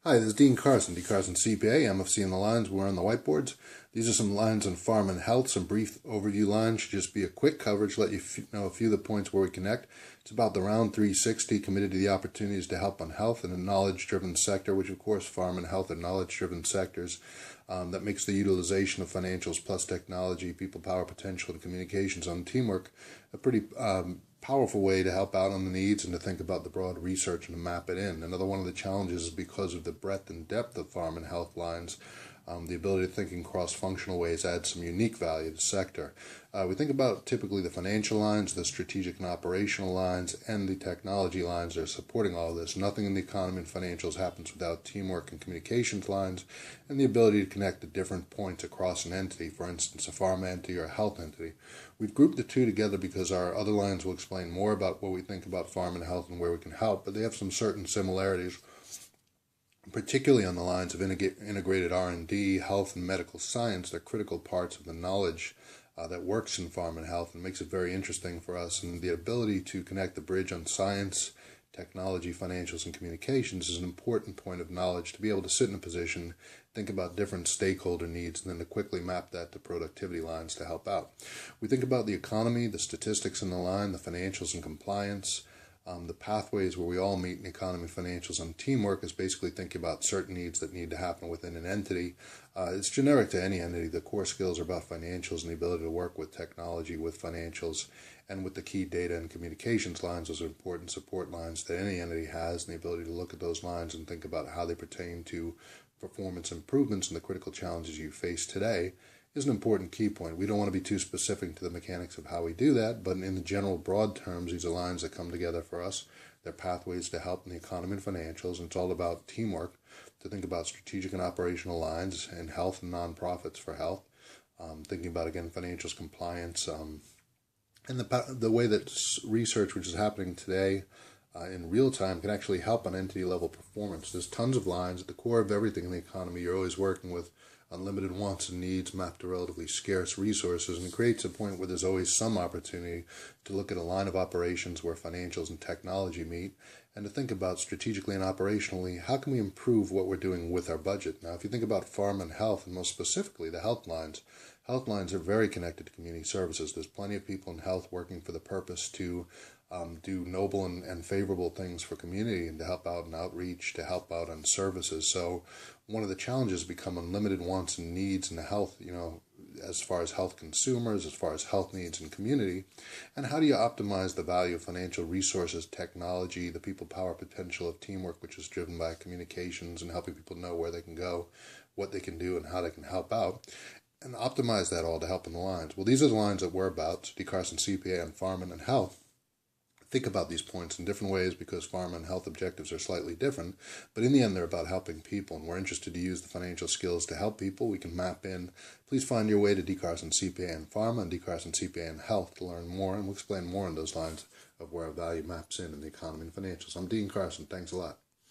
Hi, this is Dean Carson, DCarsonCPA, MFC in the lines. We're on the whiteboards. These are some lines on Pharma and Health, some brief overview lines. Should just be a quick coverage, let you know a few of the points where we connect. It's about the round 360, committed to the opportunities to help on health in a knowledge-driven sector, which of course Pharma and Health are knowledge-driven sectors. That makes the utilization of financials plus technology, people power, potential, and communications on teamwork a pretty powerful way to help out on the needs and to think about the broad research and to map it in. Another one of the challenges is because of the breadth and depth of Pharma and Health lines, the ability to think in cross-functional ways adds some unique value to the sector. We think about typically the financial lines, the strategic and operational lines, and the technology lines that are supporting all of this. Nothing in the economy and financials happens without teamwork and communications lines and the ability to connect the different points across an entity, for instance, a pharma entity or a health entity. We've grouped the two together because our other lines will explain more about what we think about pharma and health and where we can help, but they have some certain similarities, particularly on the lines of integrated R&D, health, and medical science. They're critical parts of the knowledge that works in Pharma and Health and makes it very interesting for us. And the ability to connect the bridge on science, technology, financials, and communications is an important point of knowledge to be able to sit in a position, think about different stakeholder needs, and then to quickly map that to productivity lines to help out. We think about the economy, the statistics in the line, the financials and compliance, the pathways where we all meet in economy, financials, and teamwork is basically thinking about certain needs that need to happen within an entity. It's generic to any entity. The core skills are about financials and the ability to work with technology, with financials, and with the key data and communications lines. Those are important support lines that any entity has, and the ability to look at those lines and think about how they pertain to performance improvements and the critical challenges you face today is an important key point. We don't want to be too specific to the mechanics of how we do that, but in the general broad terms, these are lines that come together for us. They're pathways to help in the economy and financials, and it's all about teamwork to think about strategic and operational lines in health and nonprofits for health, thinking about, again, financials, compliance, and the way that research, which is happening today in real time, can actually help on entity level performance. There's tons of lines at the core of everything in the economy. You're always working with unlimited wants and needs mapped to relatively scarce resources, and it creates a point where there's always some opportunity to look at a line of operations where financials and technology meet and to think about strategically and operationally, how can we improve what we're doing with our budget? Now, if you think about pharma and health, and most specifically the health lines are very connected to community services. There's plenty of people in health working for the purpose to do noble and favorable things for community and to help out in outreach, to help out on services. So one of the challenges become unlimited wants and needs in the health, as far as health consumers, as far as health needs in community, and how do you optimize the value of financial resources, technology, the people power potential of teamwork, which is driven by communications and helping people know where they can go, what they can do, and how they can help out, and optimize that all to help in the lines. Well, these are the lines that we're about, DCarsonCPA and Pharma and Health. Think about these points in different ways because pharma and health objectives are slightly different, but in the end they're about helping people, and we're interested to use the financial skills to help people. We can map in. Please find your way to DCarsonCPA and Pharma and DCarsonCPA and Health to learn more, and we'll explain more on those lines of where our value maps in the economy and financials. I'm Dean Carson. Thanks a lot.